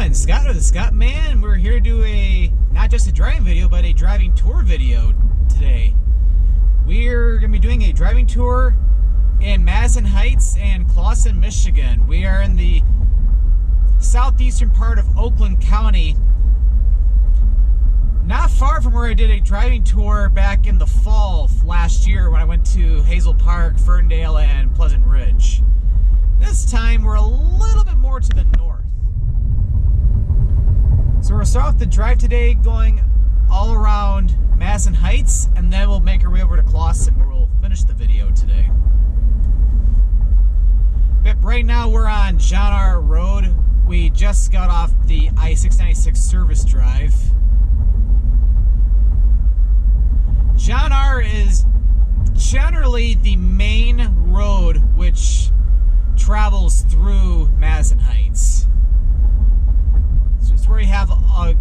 everyone, Scott or the Scott Man. We're here to do not just a driving video, but a driving tour video today. We're going to be doing a driving tour in Madison Heights and Clawson, Michigan. We are in the southeastern part of Oakland County, not far from where I did a driving tour back in the fall last year when I went to Hazel Park, Ferndale, and Pleasant Ridge. This time we're a little bit more to the north. So we'll start off the drive today going all around Madison Heights, and then we'll make our way over to Clawson where we'll finish the video today. But right now we're on John R. Road. We just got off the I-696 service drive. John R. is generally the main road which travels through Madison Heights. So it's where you have a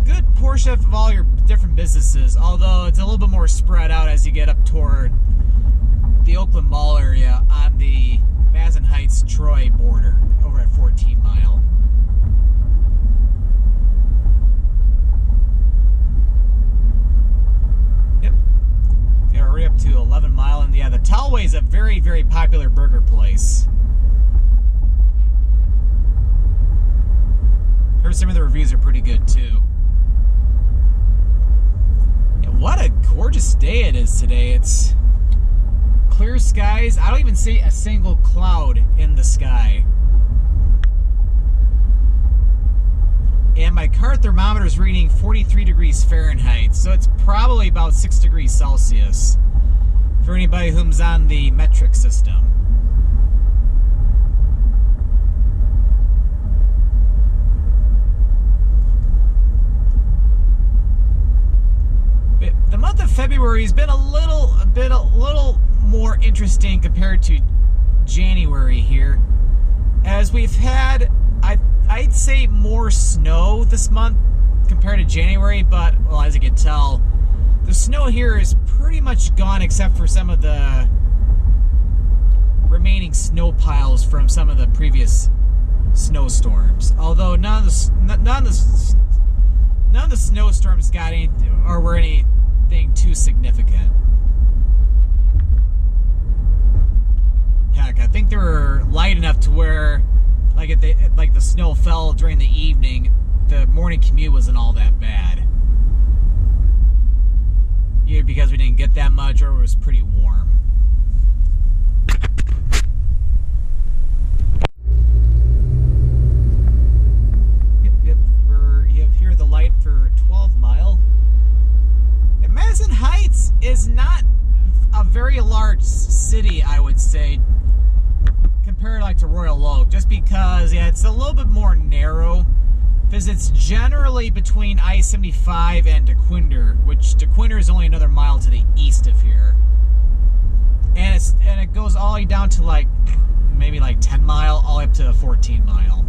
good portion of all your different businesses, although it's a little bit more spread out as you get up toward the Oakland Mall area on the Madison Heights-Troy border over at 14 Mile. Yep. Yeah, we're up to 11 Mile, and yeah, the Tallway is a very, very popular burger place. Heard some of the reviews are pretty good too. Yeah, what a gorgeous day it is today. It's clear skies. I don't even see a single cloud in the sky. And my car thermometer is reading 43 degrees Fahrenheit, so it's probably about 6 degrees Celsius for anybody who's on the metric system. The month of February has been a little more interesting compared to January here, as we've had, I'd say, more snow this month compared to January, but, well, as you can tell, the snow here is pretty much gone except for some of the remaining snow piles from some of the previous snowstorms. Although none of the snowstorms got anything or were anything too significant. Heck, I think they were light enough to where, like the snow fell during the evening, the morning commute wasn't all that bad. Either because we didn't get that much or it was pretty warm. Yep, you have here the light for 12 Mile. And Madison Heights is not a very large city, I would say, compared like to Royal Oak, just because, yeah, it's a little bit more narrow, because it's generally between I-75 and Dequindre, which Dequindre is only another mile to the east of here, and it goes all the way down to like maybe like 10 Mile, all the way up to 14 Mile.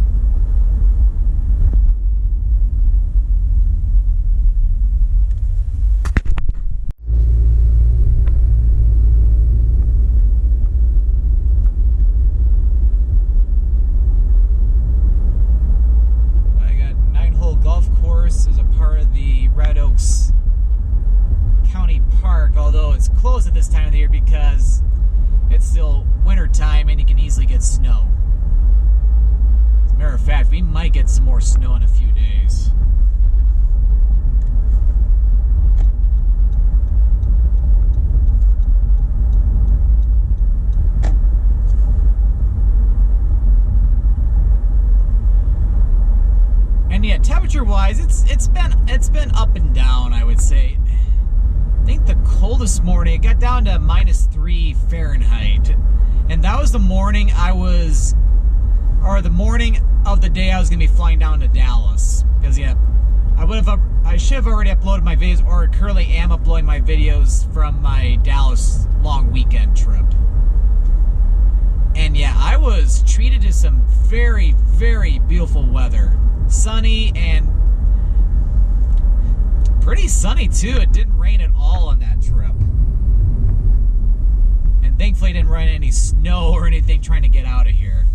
Although it's closed at this time of the year because it's still winter time and you can easily get snow. As a matter of fact, we might get some more snow in a few days. And yeah, temperature-wise, it's been up and down, I would say. I think the coldest morning, it got down to -3 Fahrenheit. And that was the morning the morning of the day I was going to be flying down to Dallas. Because, yeah, I should have already uploaded my videos, or currently am uploading my videos from my Dallas long weekend trip. And yeah, I was treated to some very, very beautiful weather. Sunny and pretty sunny too. It didn't rain at all on that trip. And thankfully it didn't rain any snow or anything trying to get out of here.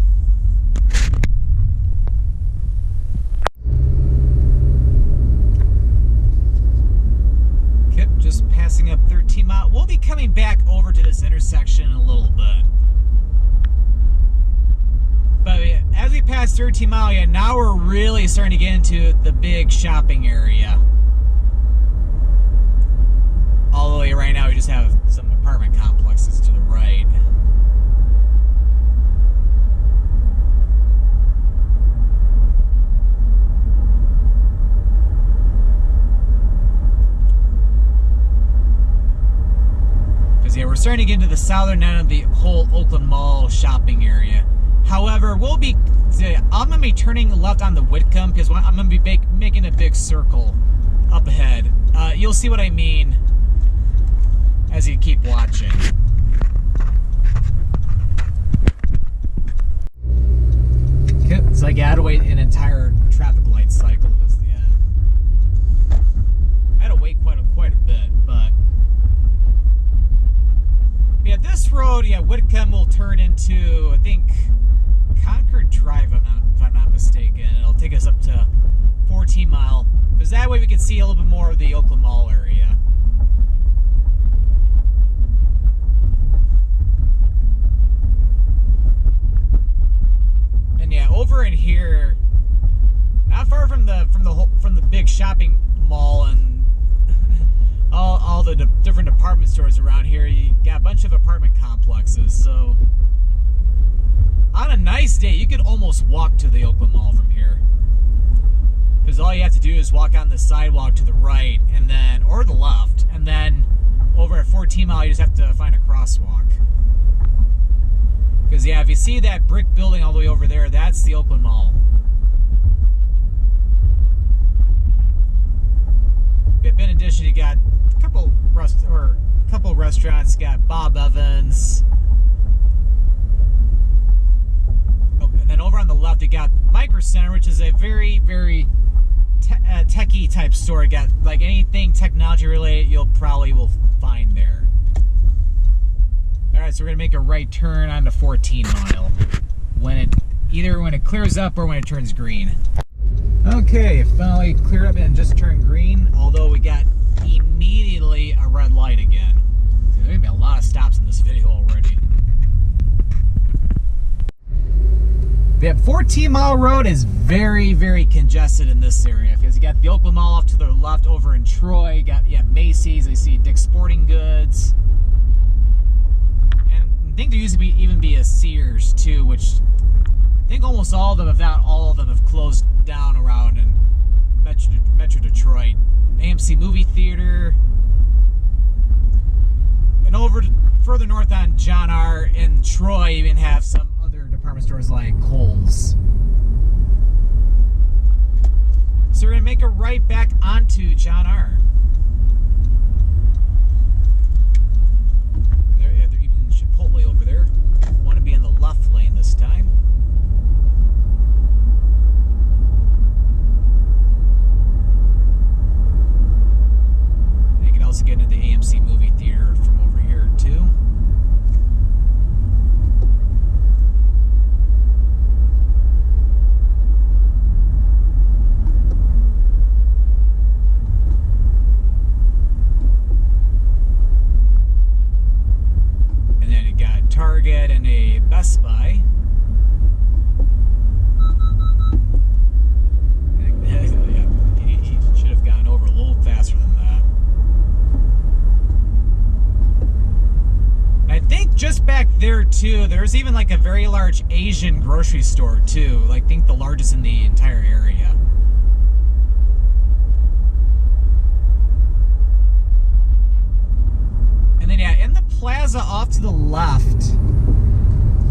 coming back over to this intersection in a little bit. But as we pass 13 Mile, yeah, now we're really starting to get into the big shopping area. All the way right now, we just have some apartment complexes to the right. Because, yeah, we're starting to get into the southern end of the whole Oakland Mall shopping area. However, I'm going to be turning left on the Whitcomb because I'm going to be making a big circle up ahead. You'll see what I mean as you keep watching. It's like I had to wait an entire traffic light cycle. Yeah, I had to wait quite a bit, but yeah, this road, yeah, Whitcomb will turn into, I think, Concord Drive, if I'm not mistaken. It'll take us up to 14 Mile, because that way we can see a little bit more of the Oakland Mall area. And yeah, over in here, not far from the big shopping mall and all the different department stores around here, you got a bunch of apartment complexes. So on a nice day, you could almost walk to the Oakland Mall from here, because all you have to do is walk on the sidewalk to the right, and then or the left, and then over at 14 Mile, you just have to find a crosswalk. Because yeah, if you see that brick building all the way over there, that's the Oakland Mall. But in addition, you got a couple restaurants. You got Bob Evans. Oh, and then over on the left, you got Micro Center, which is a very, very techie type store. You got like anything technology related, you'll probably will find there. All right, so we're gonna make a right turn onto 14 Mile either when it clears up or when it turns green. Okay, finally cleared up and just turned green, although we got immediately a red light again. There's gonna be a lot of stops in this video already. Yeah, 14 Mile Road is very, very congested in this area because you got the Oakland Mall off to the left over in Troy. You got Macy's. I see Dick's Sporting Goods. I think there used to even be a Sears too, which I think almost all of them, if not all of them, have closed down around in Metro Detroit. AMC movie theater, and further north on John R. in Troy, you even have some other department stores like Kohl's. So we're gonna make a right back onto John R. Chipotle over there. Want to be in the left lane this time. You can also get into the AMC movie theater from over here too. Target and a Best Buy. He should have gone over a little faster than that. I think just back there too, there's even like a very large Asian grocery store too. Like, I think the largest in the entire area. And then yeah, in the plaza off to the left,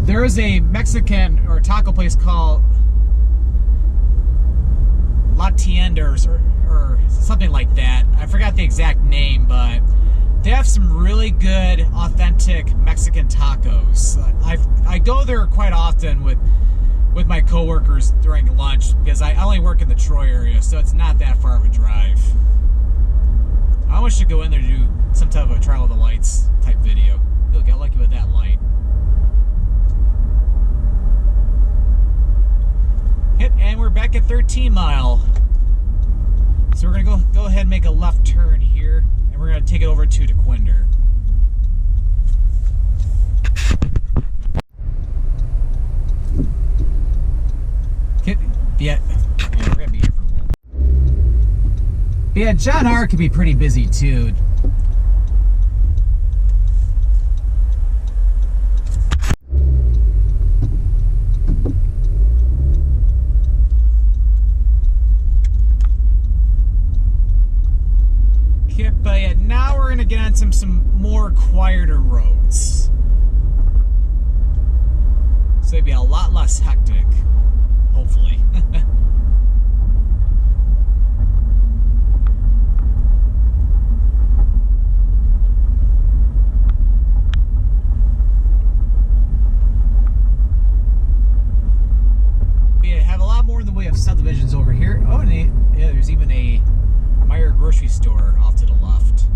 there is a Mexican or taco place called La Tiendas or something like that. I forgot the exact name, but they have some really good, authentic Mexican tacos. I go there quite often with my coworkers during lunch because I only work in the Troy area, so it's not that far of a drive. I almost should go in there to do some type of a trial of the lights type video. Look, got lucky with that light. Yep, and we're back at 13 Mile. So we're gonna go ahead and make a left turn here, and we're gonna take it over to Dequindre. But yeah, John R. could be pretty busy too. Okay, but yeah, now we're gonna get on some more quieter roads. So it'd be a lot less hectic, hopefully. Subdivisions over here. Oh, and yeah, there's even a Meyer grocery store off to the left.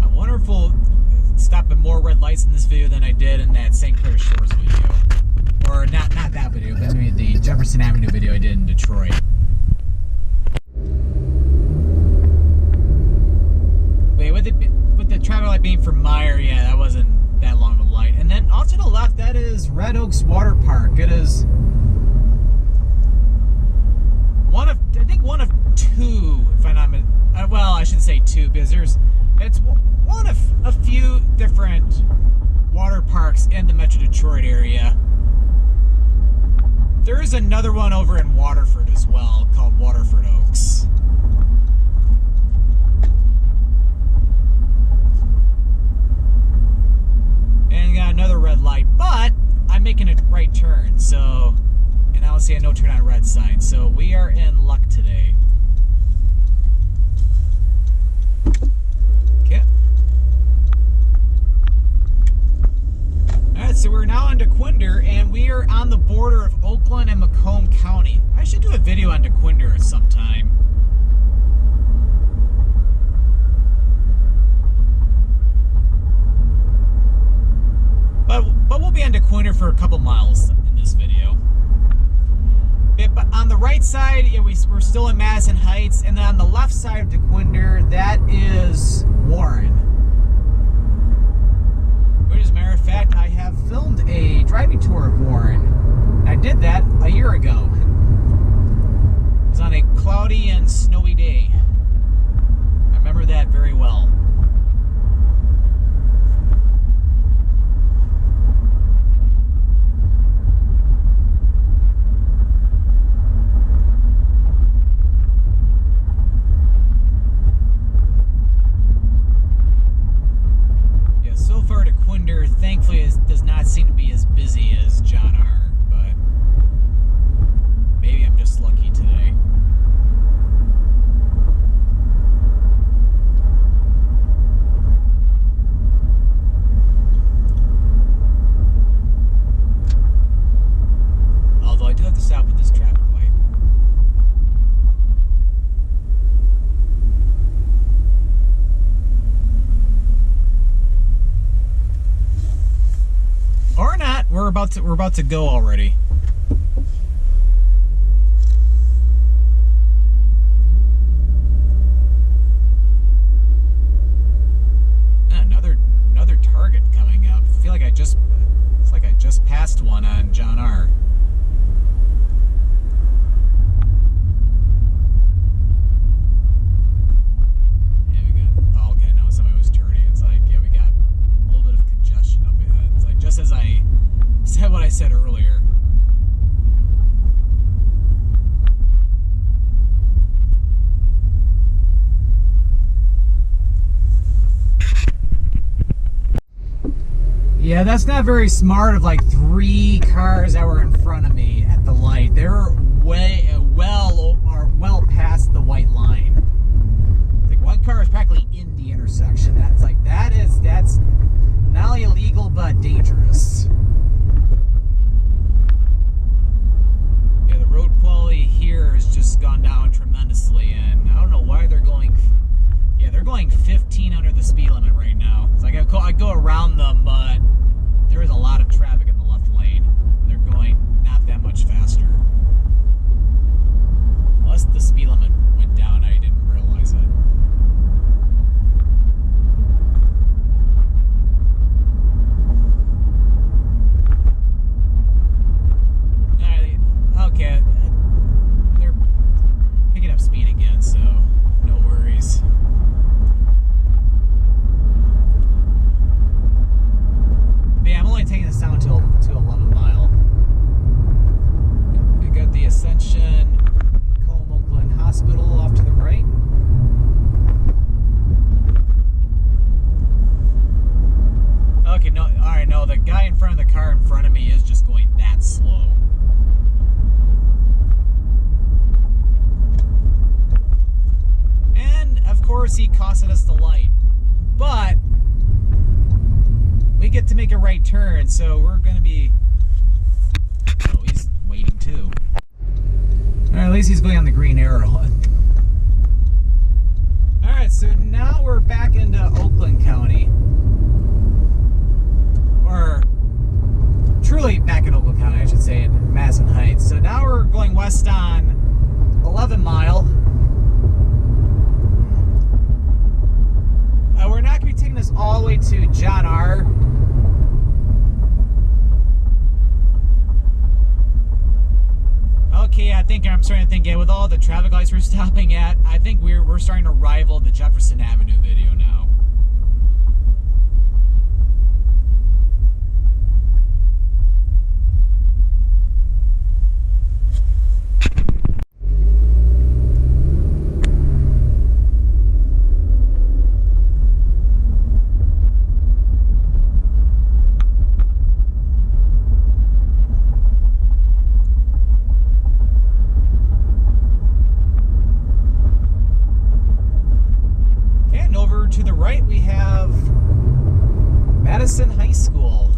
I wonder if we'll stop at more red lights in this video than I did in that St. Clair Shores video. Or not that video, but I mean the Jefferson Avenue video I did in Detroit. With the traffic light being from Meyer, yeah, that wasn't that long of a light. And then off to the left, that is Red Oaks Water Park. It is I think one of two, if I'm not, well, I shouldn't say two, because it's one of a few different water parks in the Metro Detroit area. There is another one over in Waterford as well, called Waterford Oaks. And got another red light, but I'm making a right turn, so, and I don't see a no turn on red sign, so we are in luck today. Okay. Alright, so we're now on Dequindre, and we are on the border of Oakland and Macomb County. I should do a video on Dequindre sometime. But we'll be on Dequindre for a couple miles in this video. Yeah, but on the right side, yeah, we're still in Madison Heights, and then on the left side of Dequindre, that is Warren. Which, as a matter of fact, I have filmed a driving tour of Warren. I did that a year ago. It was on a cloudy and snowy day. I remember that very well. Thankfully, it does not seem to be as busy as John R., but maybe I'm just lucky today. Although I do have to stop at this traffic light. Or not. We're about to go already. Another Target coming up. I feel like it's like I just passed one on John R. Yeah, we got. Oh, okay, no, somebody was turning. It's like, yeah, we got a little bit of congestion up ahead. It's like just as I said what I said earlier. Yeah, that's not very smart of like 3 cars that were in front of me at the light. They were well past the white line. Like one car is practically in the intersection. That's not only illegal but dangerous. Yeah, the road quality here has just gone down tremendously, and I don't know why they're going. Yeah, they're going 15 under the speed limit right now. It's like I go around them, but there is a lot of traffic in the left lane. And they're going not that much faster. Unless the speed limit went down, I didn't course, he costed us the light. But we get to make a right turn, so we're going to be... Oh, he's waiting too. Or at least he's going on the green arrow. Alright, so now we're back into Oakland County. Or truly back in Oakland County, I should say, in Madison Heights. So now we're going west on 11 Mile. We're not going to be taking this all the way to John R. Okay, I think I'm starting to think, yeah, with all the traffic lights we're stopping at, I think we're starting to rival the Jefferson Avenue video now. To the right, we have Madison High School.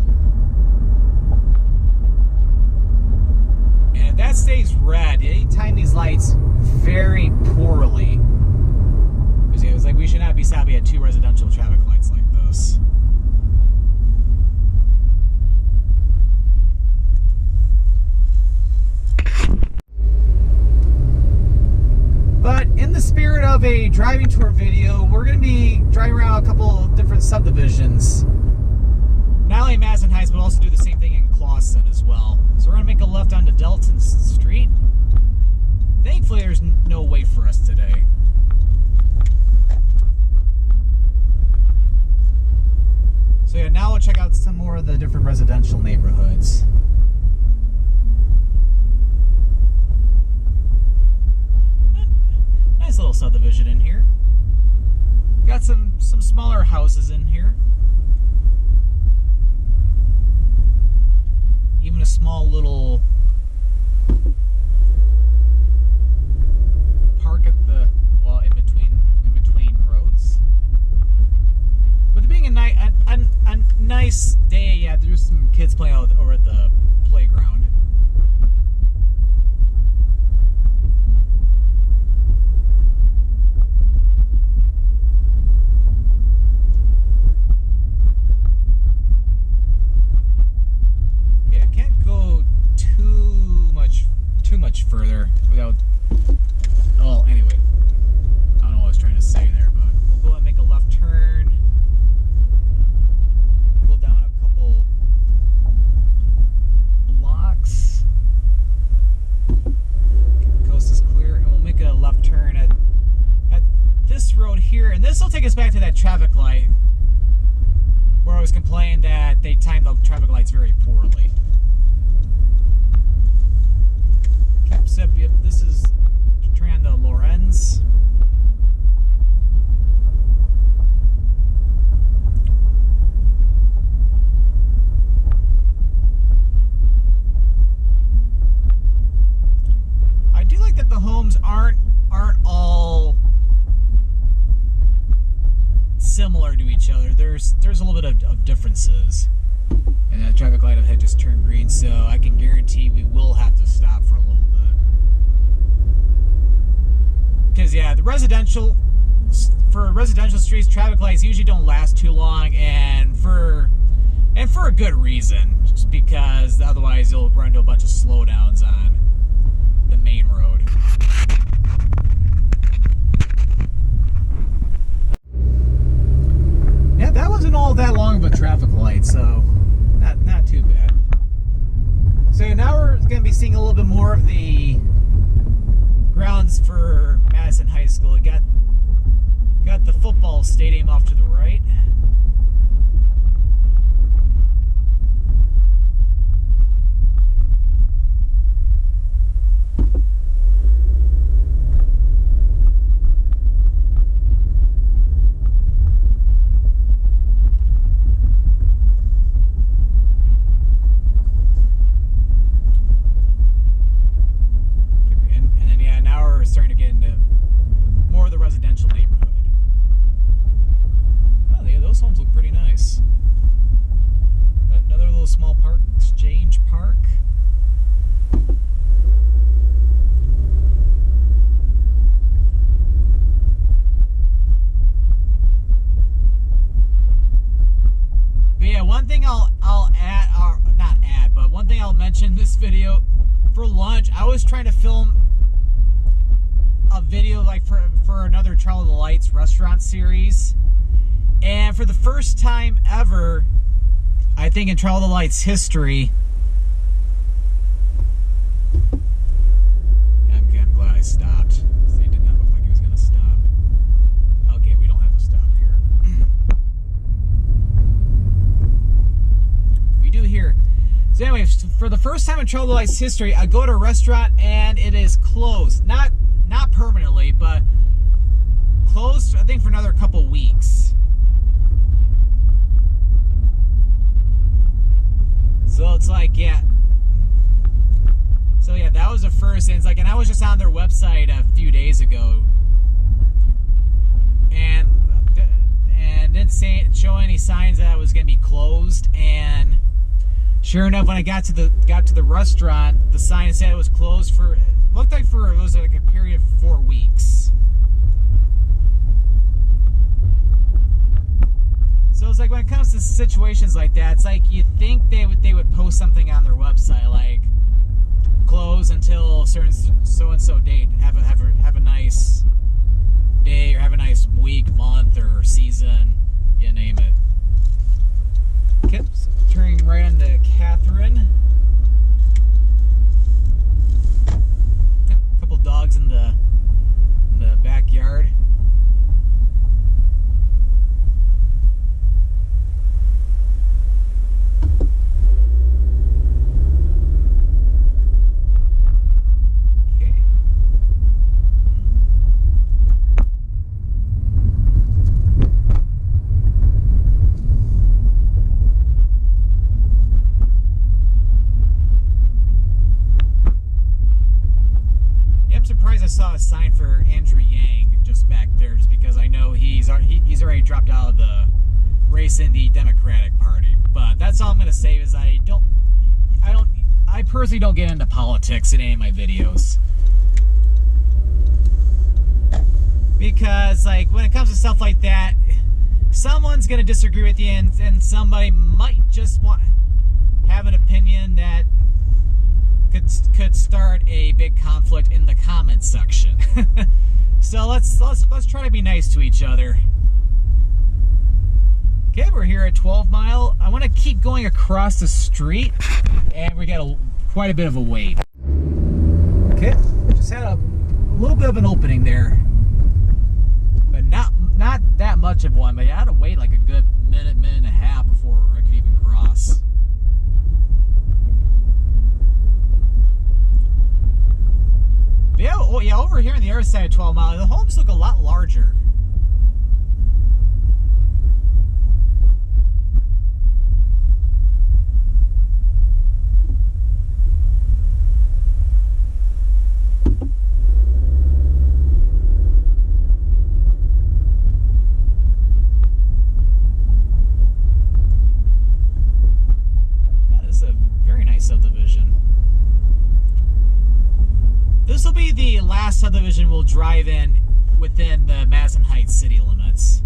And if that stays red, they time these lights very poorly. Because it was like we should not be stopping at 2 residential traffic lights like this. But in the spirit of a driving tour video, we're going to be driving around a couple of different subdivisions. Not only in Madison Heights, but also do the same thing in Clawson as well. So we're going to make a left onto Delton Street. Thankfully, there's no wait for us today. So yeah, now we'll check out some more of the different residential neighborhoods. Nice little subdivision in here. Got some smaller houses in here. Even a small little park at the, well, in between roads. With it being a nice day, yeah, there's some kids playing out over at the playground. Further without, well, anyway, I don't know what I was trying to say there, but we'll go ahead and make a left turn, go down a couple blocks, coast is clear, and we'll make a left turn at this road here, and this will take us back to that traffic light where I was complaining that they timed the traffic lights very poorly. Yep, this is turning on to Lorenz. I do like that the homes aren't all similar to each other. There's a little bit of differences. And that traffic light ahead just turned green, so I can guarantee we will have to stop for a little bit. Because yeah, for residential streets, traffic lights usually don't last too long, and for a good reason, just because otherwise you'll run into a bunch of slowdowns on the main road. Yeah, that wasn't all that long of a traffic light, so not too bad. So now we're going to be seeing a little bit more of the grounds for Madison High School. We got the football stadium off to the right. starting to get into more of the residential neighborhood. thing I'll add, or not add, but one thing I'll mention in this video, for lunch, I was trying to film a video like for another Trial of the Lights restaurant series, and for the first time ever, I think in Trial of the Lights history, I'm glad I stopped. It did not look like he was going to stop. Okay, we don't have to stop here. We do here. So anyway, for the first time in Trial of the Lights history, I go to a restaurant and it is closed. Not permanently, but closed, I think, for another couple weeks. So it's like, yeah. So yeah, that was the first, and it's like, and I was just on their website a few days ago, and didn't show any signs that it was going to be closed. And sure enough, when I got to the restaurant, the sign said it was closed for, it looked like it was like a period of 4 weeks. So it's like, when it comes to situations like that, it's like you think they would post something on their website like, close until certain so and so date. Have a nice day, or have a nice week, month, or season. You name it. Okay, so turning right onto Catherine. Yeah, a couple dogs in the backyard. I saw a sign for Andrew Yang just back there, just because I know he's already dropped out of the race in the Democratic Party. But that's all I'm gonna say, is I personally don't get into politics in any of my videos, because like, when it comes to stuff like that, someone's gonna disagree with you, and somebody might just want to have an opinion that could start a big conflict in the comments section. So let's try to be nice to each other. Okay, we're here at 12 Mile. I want to keep going across the street, and we got quite a bit of a wait. Okay, just had a little bit of an opening there, but not that much of one. But I had to wait like a good minute and a half before I could even cross. Yeah, oh yeah, over here on the other side of 12 Mile, the homes look a lot larger. Yeah, this is a very nice subdivision. This will be the last subdivision we'll drive in within the Madison Heights city limits.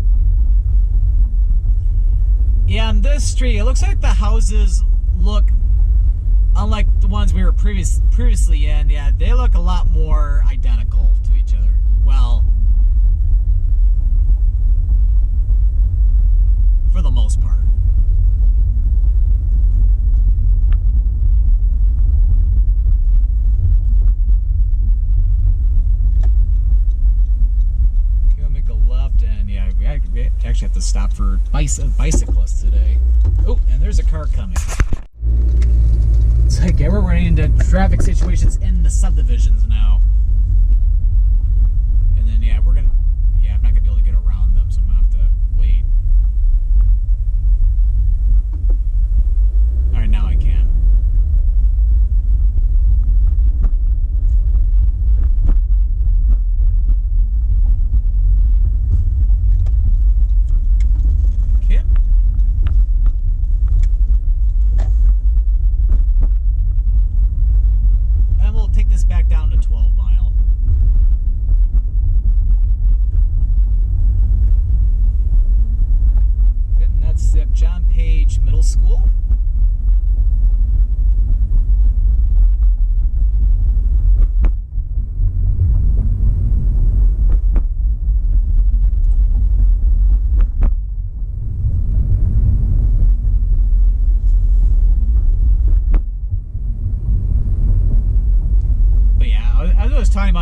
Yeah, on this street, it looks like the houses look, unlike the ones we were previously in, yeah, they look a lot more identical to each other. Well, for the most part. We actually have to stop for bicyclists today. Oh, and there's a car coming. It's like, yeah, we're running into traffic situations in the subdivisions now. And then, yeah, I'm not gonna be able to get around them, so I'm gonna have to wait. All right, now I can. And we'll take this back down to 12.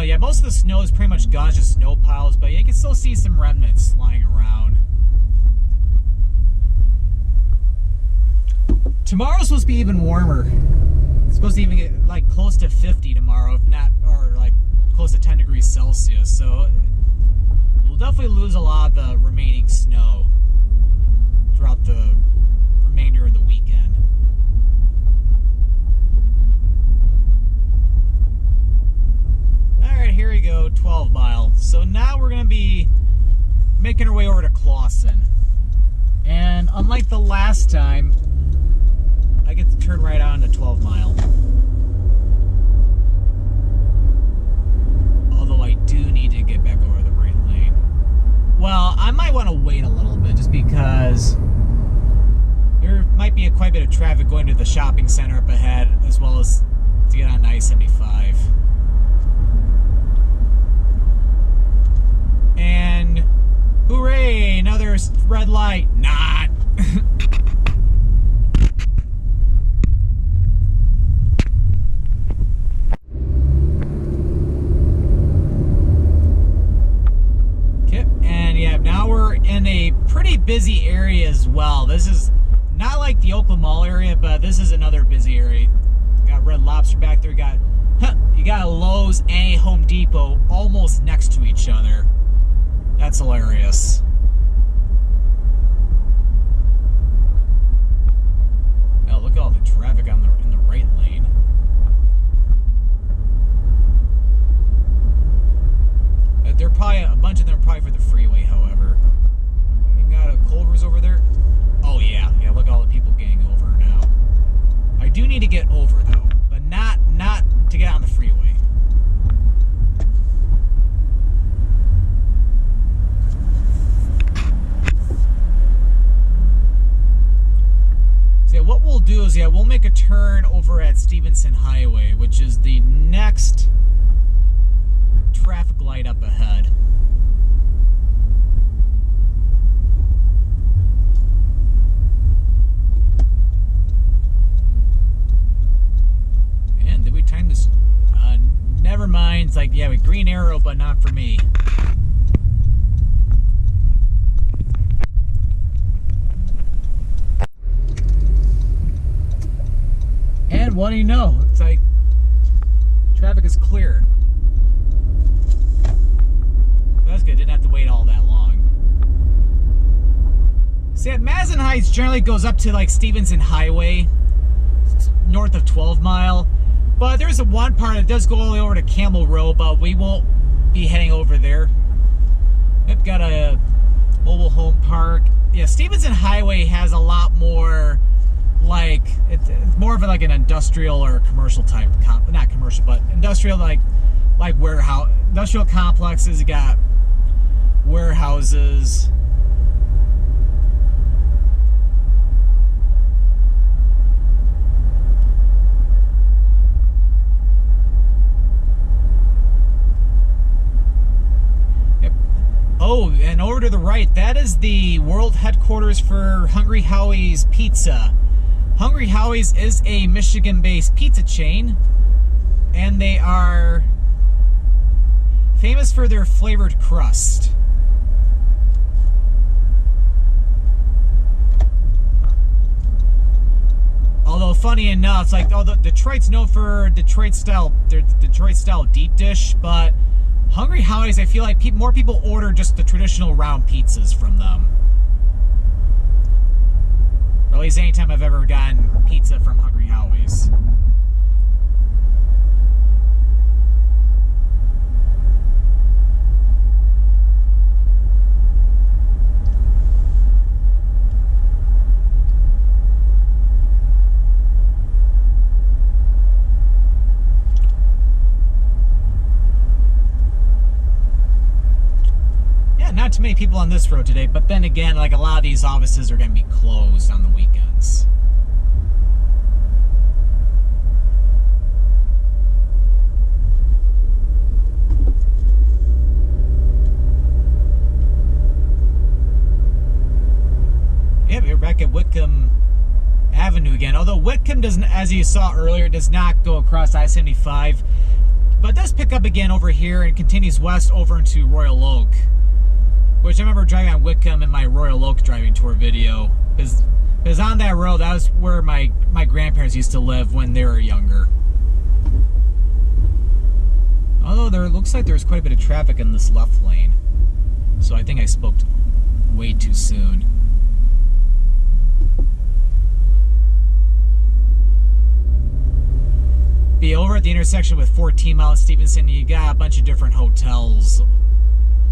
Well, yeah, most of the snow is pretty much gone, it's just snow piles, but you can still see some remnants lying around. Tomorrow's supposed to be even warmer. It's supposed to even get like close to 50 tomorrow, if not, or like close to 10 degrees Celsius. So we'll definitely lose a lot of the remaining snow throughout the remainder of the weekend. Alright, here we go, 12 mile. So now we're going to be making our way over to Clawson. And unlike the last time, I get to turn right on to 12 mile. Although I do need to get back over the right lane. Well, I might want to wait a little bit just because there might be quite a bit of traffic going to the shopping center up ahead, as well as to get on I-75. And hooray, another red light. Not. Okay, and yeah, now we're in a pretty busy area as well. This is not like the Oakland Mall area, but this is another busy area. Got Red Lobster back there. You got a Lowe's and a Home Depot almost next to each other. That's hilarious. Oh, look at all the traffic in the right lane. They're probably a bunch of them are probably for the freeway. However, you got a Culver's over there. Oh yeah, look at all the people getting over now. I do need to get over though, but not to get on the freeway. So yeah, what we'll do is we'll make a turn over at Stephenson Highway, which is the next traffic light up ahead. And did we time this? Never mind. It's like, yeah, with green arrow, but not for me. And what do you know? It's like traffic is clear. That's good. Didn't have to wait all that long. See, at Madison Heights generally goes up to like Stephenson Highway, north of 12 Mile. But there's one part that does go all the way over to Camel Row, but we won't be heading over there. We've got a mobile home park. Yeah, Stephenson Highway has a lot more, like, it's more of like an industrial or commercial type, not commercial, but industrial, like warehouse, industrial complexes. You got warehouses. Oh, and over to the right, that is the world headquarters for Hungry Howie's Pizza. Hungry Howie's is a Michigan-based pizza chain, and they are famous for their flavored crust. Although, funny enough, it's like, Detroit's known for Detroit style deep dish, but Hungry Howie's, I feel like more people order just the traditional round pizzas from them. Or at least anytime I've ever gotten pizza from Hungry Howie's. Not too many people on this road today, but then again, like, a lot of these offices are going to be closed on the weekends. Yeah, we're back at Whitcomb Avenue again. Although Whitcomb doesn't, as you saw earlier, does not go across I-75. But it does pick up again over here and continues west over into Royal Oak, which I remember driving on Wickham in my Royal Oak driving tour video. Because on that road, that was where my grandparents used to live when they were younger. Although there looks like there's quite a bit of traffic in this left lane. So I think I spoke way too soon. Be over at the intersection with 14 Mile and Stephenson, you got a bunch of different hotels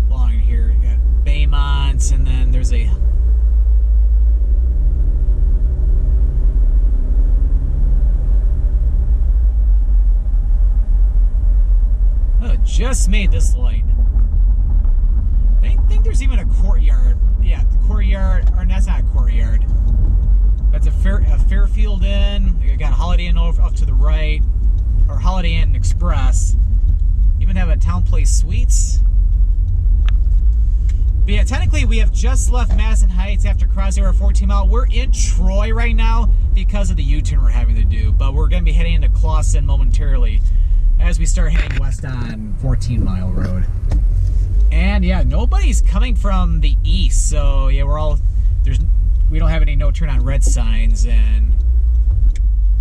along here. You got Baymonts, and then there's a just made this light. I think there's even a courtyard. Yeah, the courtyard, or that's not a courtyard. That's a Fairfield Inn. You got a Holiday Inn off to the right, or Holiday Inn Express. Even have a Town Place Suites. But yeah, technically we have just left Madison Heights after crossing over 14 Mile. We're in Troy right now because of the U-turn we're having to do, but we're going to be heading into Clawson momentarily as we start heading west on 14 Mile Road. And yeah, nobody's coming from the east, so yeah, we don't have any no turn on red signs, and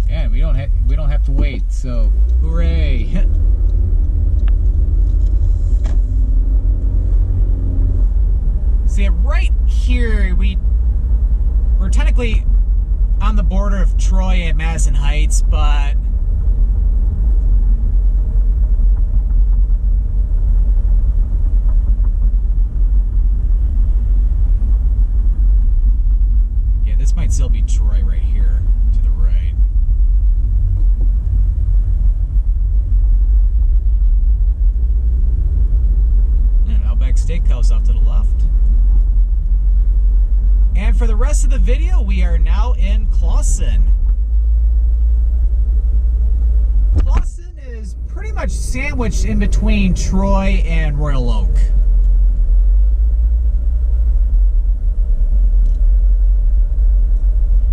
yeah, we don't have to wait. So hooray! See, right here we're technically on the border of Troy and Madison Heights, but this might still be Troy right here to the right. And Outback Steakhouse off to the left. And for the rest of the video, we are now in Clawson. Clawson is pretty much sandwiched in between Troy and Royal Oak.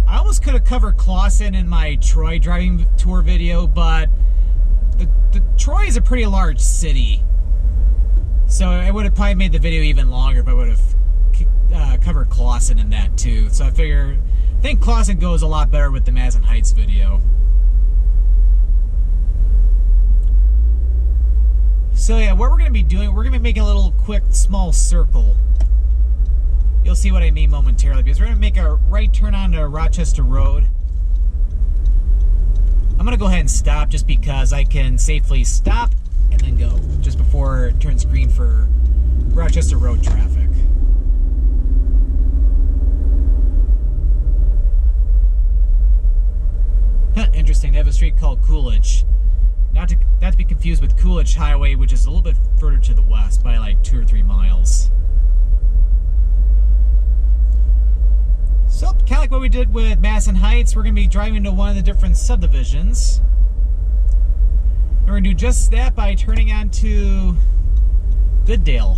I almost could have covered Clawson in my Troy driving tour video, but the Troy is a pretty large city, so I would have probably made the video even longer if I would have covered Clawson in that too. So I think Clawson goes a lot better with the Madison Heights video. So yeah, what we're going to be doing, we're going to be making a little quick small circle. You'll see what I mean momentarily, because we're going to make a right turn onto Rochester Road. I'm going to go ahead and stop just because I can safely stop and then go just before it turns green for Rochester Road traffic. Interesting, they have a street called Coolidge. Not to be confused with Coolidge Highway, which is a little bit further to the west by like 2 or 3 miles. So, kind of like what we did with Madison Heights, we're going to be driving to one of the different subdivisions. And we're going to do just that by turning onto Gooddale.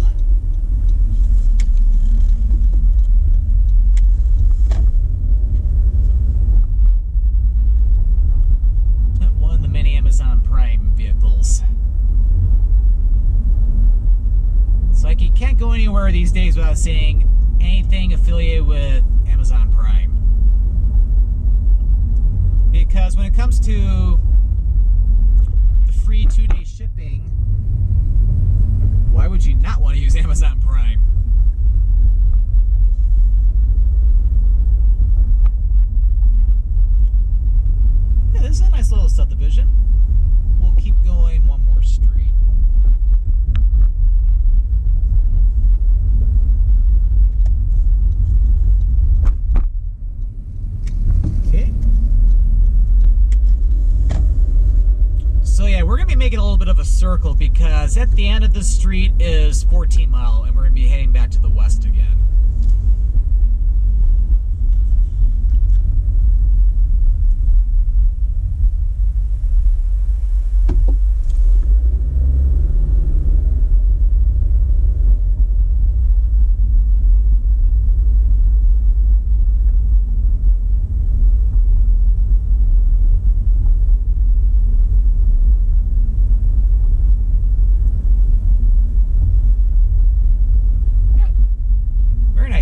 One of the many Amazon Prime vehicles. It's like you can't go anywhere these days without seeing anything affiliated with Amazon Prime. Because when it comes to the free 2-day shipping, why would you not want to use Amazon Prime? Yeah, this is a nice little subdivision. We'll keep going one more street. So yeah, we're going to be making a little bit of a circle because at the end of the street is 14 Mile and we're going to be heading back to the west again.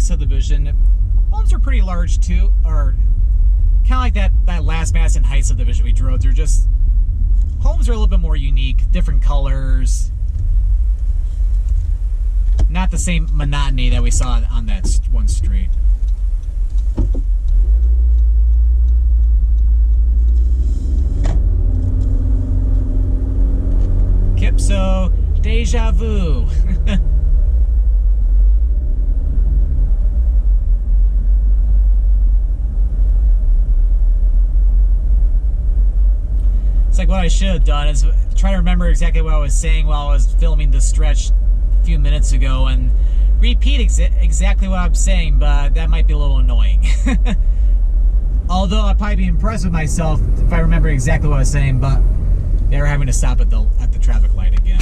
nice subdivision. Homes are pretty large too, or kind of like that last Madison Heights subdivision we drove through. Just homes are a little bit more unique, different colors. Not the same monotony that we saw on that one street. Kipso, deja vu. It's like what I should have done is try to remember exactly what I was saying while I was filming this stretch a few minutes ago and repeat exactly what I'm saying, but that might be a little annoying. Although I'd probably be impressed with myself if I remember exactly what I was saying, but they were having to stop at the traffic light again.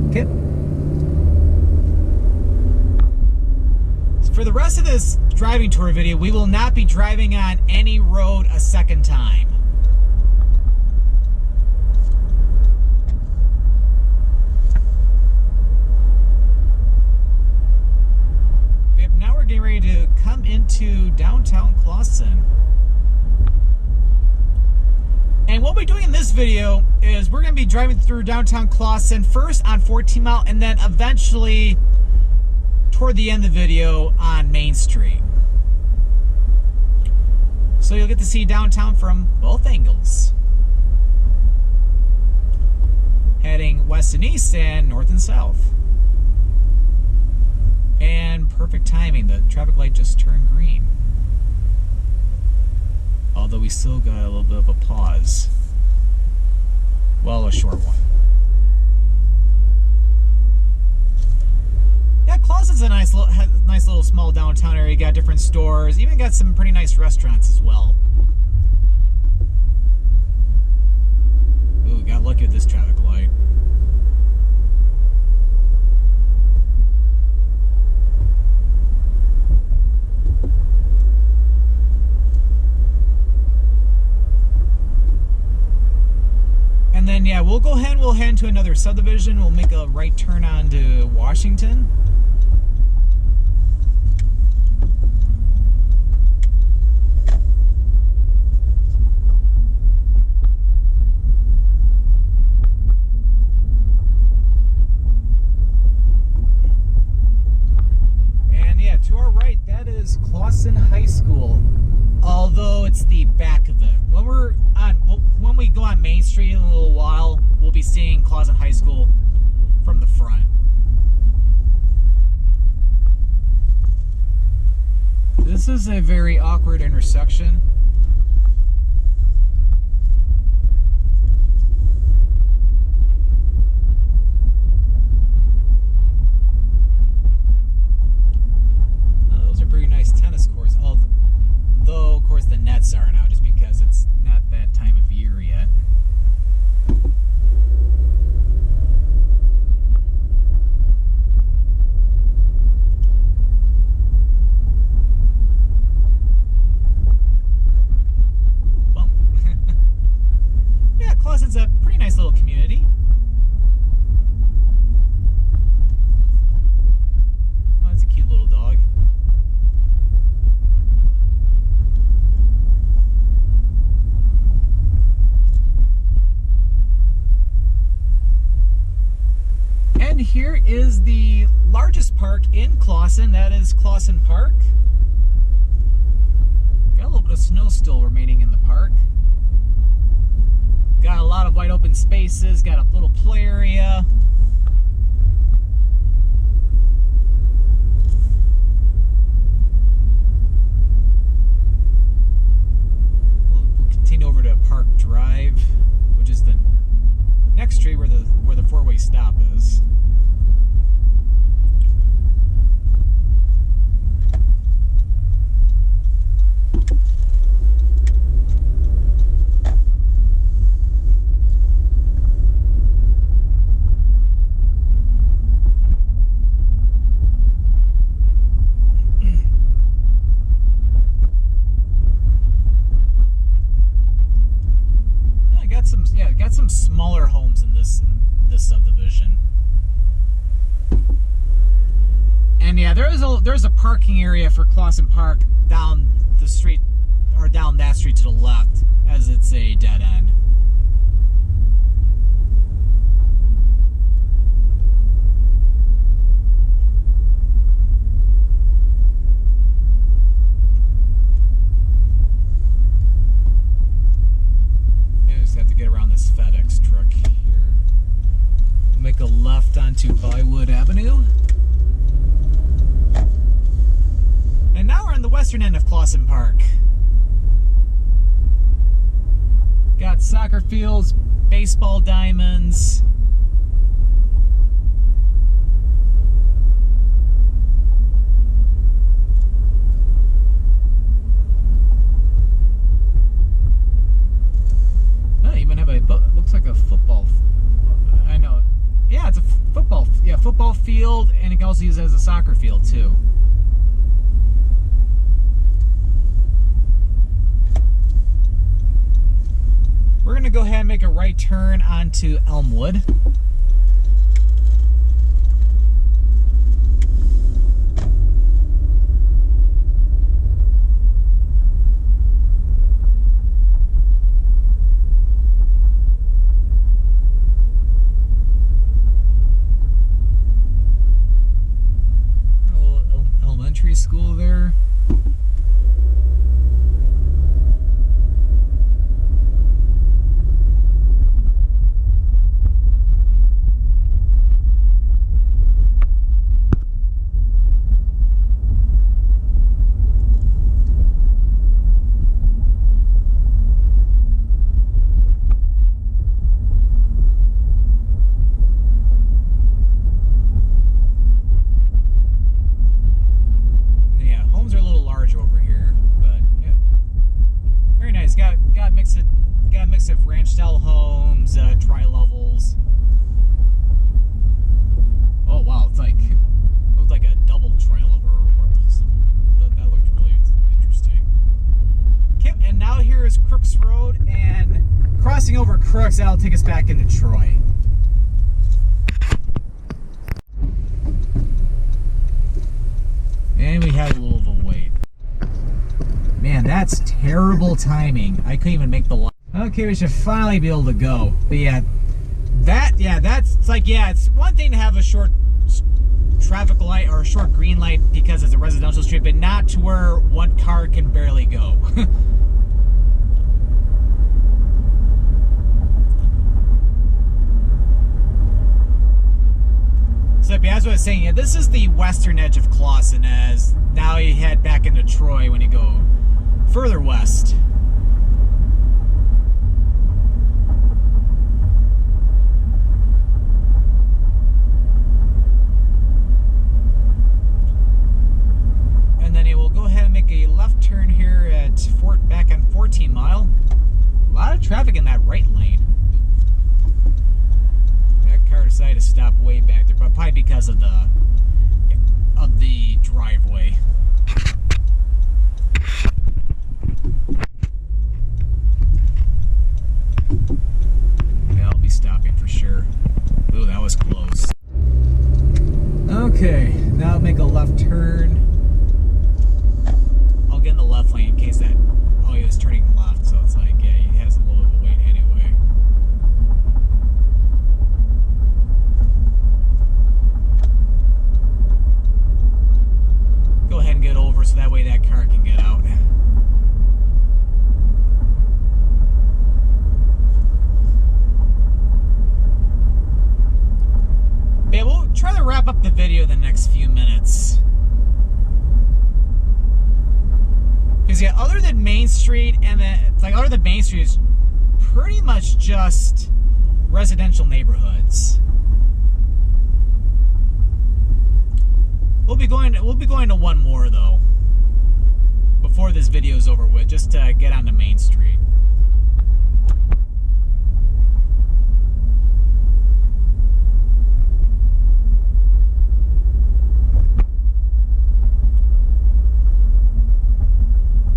Okay. For the rest of this driving tour video, we will not be driving on any road a second time. Now we're getting ready to come into downtown Clawson. And what we're doing in this video is we're going to be driving through downtown Clawson, first on 14 Mile, and then eventually toward the end of the video on Main Street. So you'll get to see downtown from both angles. Heading west and east and north and south. And perfect timing, the traffic light just turned green. Although we still got a little bit of a pause. Well, a short one. Yeah, Clawson's a nice little small downtown area. You got different stores, even got some pretty nice restaurants as well. Ooh, got lucky with this traffic light. And then, yeah, we'll go ahead and we'll head into another subdivision. We'll make a right turn onto Washington. And yeah, to our right, that is Clawson High School. Although it's the back of it. When we go on Main Street in a little while, we'll be seeing Clawson High School from the front. This is a very awkward intersection. Those are pretty nice tennis courts. Though, of course, the nets aren't out just because it's not that time of year yet. Ooh, bump. Yeah, Clawson's a pretty nice little community. Oh, that's a cute little dog. And here is the largest park in Clawson. That is Clawson Park. Got a little bit of snow still remaining in the park. Got a lot of wide open spaces. Got a little play area. We'll continue over to Park Drive, which is the next street where the four-way stop is. Got some smaller homes in this subdivision. there's a parking area for Clawson Park down the street, or down that street to the left, as it's a dead end. Have to get around this FedEx truck here. Make a left onto Bollywood Avenue. And now we're on the western end of Clawson Park. Got soccer fields, baseball diamonds. Looks like a football. I know. Yeah, it's a football. Yeah, football field, and it can also use it as a soccer field too. We're gonna go ahead and make a right turn onto Elmwood. School there. Got a mix of ranch style homes, tri-levels. Oh wow, it's like looked like a double tri-level. That looked really interesting. Okay, and now here is Crooks Road, and crossing over Crooks, that'll take us back into Troy. And we had a little of a wait. Man, that's terrible timing. I couldn't even make the line. Okay, we should finally be able to go. But yeah, that's like, yeah, it's one thing to have a short traffic light or a short green light because it's a residential street, but not to where one car can barely go. So as I was saying, yeah, this is the western edge of Clawson, as now you head back into Troy when you go further west. And then you will go ahead and make a left turn here at back on 14 Mile. A lot of traffic in that right lane. That car decided to stop way back there, but probably because of the driveway. Yeah, I'll be stopping for sure. Ooh, that was close. Okay, now make a left turn. I'll get in the left lane in case that. Oh, he was turning left, so it's like, yeah, he has a little bit of a wait anyway. Go ahead and get over so that way that car can get out. Yeah, we'll try to wrap up the video the next few minutes. Because yeah, other than Main Street other than Main Street is pretty much just residential neighborhoods. We'll be going to one more though before this video is over with, just to get onto Main Street.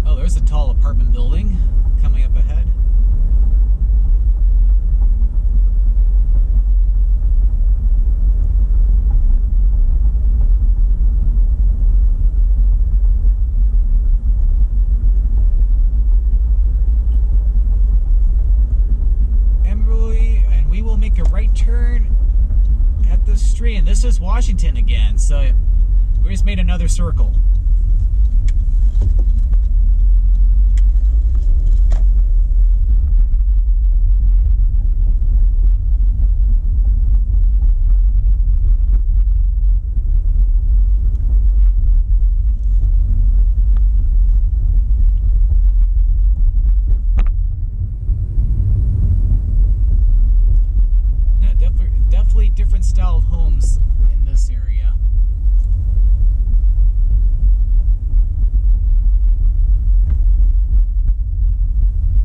Oh, there's a tall apartment building coming up ahead. Street, and this is Washington again. So we just made another circle. Different style of homes in this area.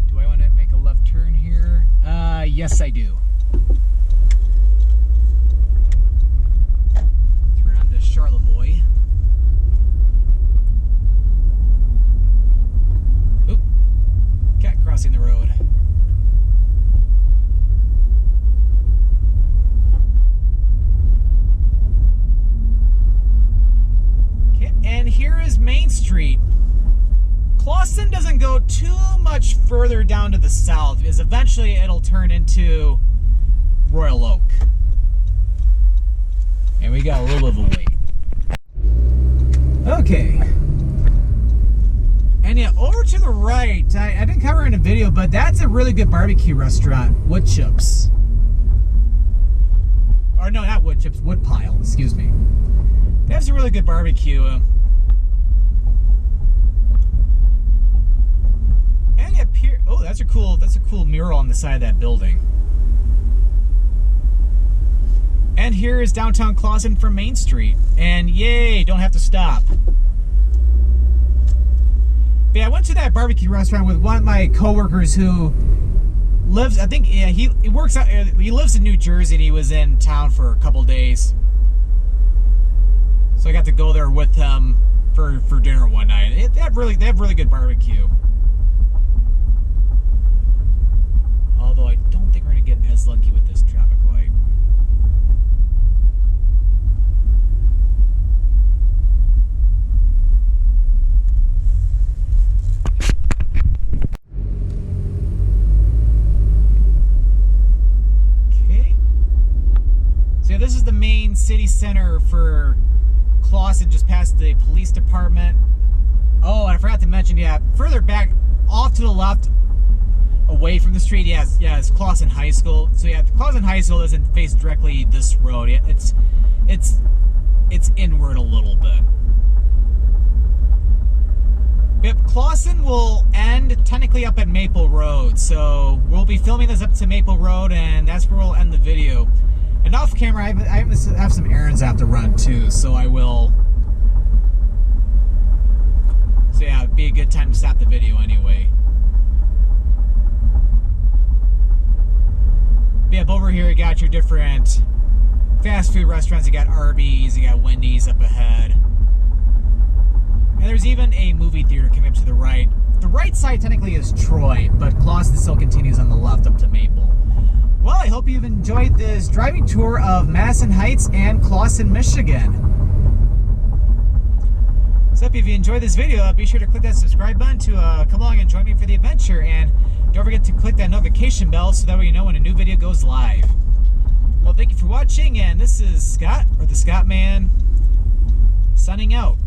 Do I want to make a left turn here? Yes, I do. Turn on to Charlevoix. Oop, cat crossing the road. And here is Main Street. Clawson doesn't go too much further down to the south, because eventually it'll turn into Royal Oak. And we got a little bit of a wait. Okay. And yeah, over to the right, I didn't cover in a video, but that's a really good barbecue restaurant, Wood Chips. Or no, not Wood Chips, Wood Pile, excuse me. They have some really good barbecue. And up here, oh, that's a cool mural on the side of that building. And here is downtown Clawson from Main Street. And yay, don't have to stop. But yeah, I went to that barbecue restaurant with one of my coworkers who lives, I think, yeah, he works out, he lives in New Jersey, and he was in town for a couple days. So I got to go there with him for dinner one night. They have really good barbecue. Although I don't think we're gonna get as lucky with this traffic light. Okay. So yeah, this is the main city center for Clawson, just past the police department. Oh, and I forgot to mention, yeah, further back, off to the left, away from the street, yes, it's Clawson High School. So yeah, the Clawson High School doesn't face directly this road. It's inward a little bit. Yep, Clawson will end technically up at Maple Road. So we'll be filming this up to Maple Road, and that's where we'll end the video. And off camera, I have some errands I have to run too, so I will. So yeah, it'd be a good time to stop the video anyway. But yeah, over here you got your different fast food restaurants. You got Arby's, you got Wendy's up ahead. And there's even a movie theater coming up to the right. The right side technically is Troy, but Clawson still continues on the left up to Maple. Well, I hope you've enjoyed this driving tour of Madison Heights and Clawson, Michigan. So if you enjoyed this video, be sure to click that subscribe button to come along and join me for the adventure. And don't forget to click that notification bell so that way you know when a new video goes live. Well, thank you for watching, and this is Scott, or the Scottman, signing out.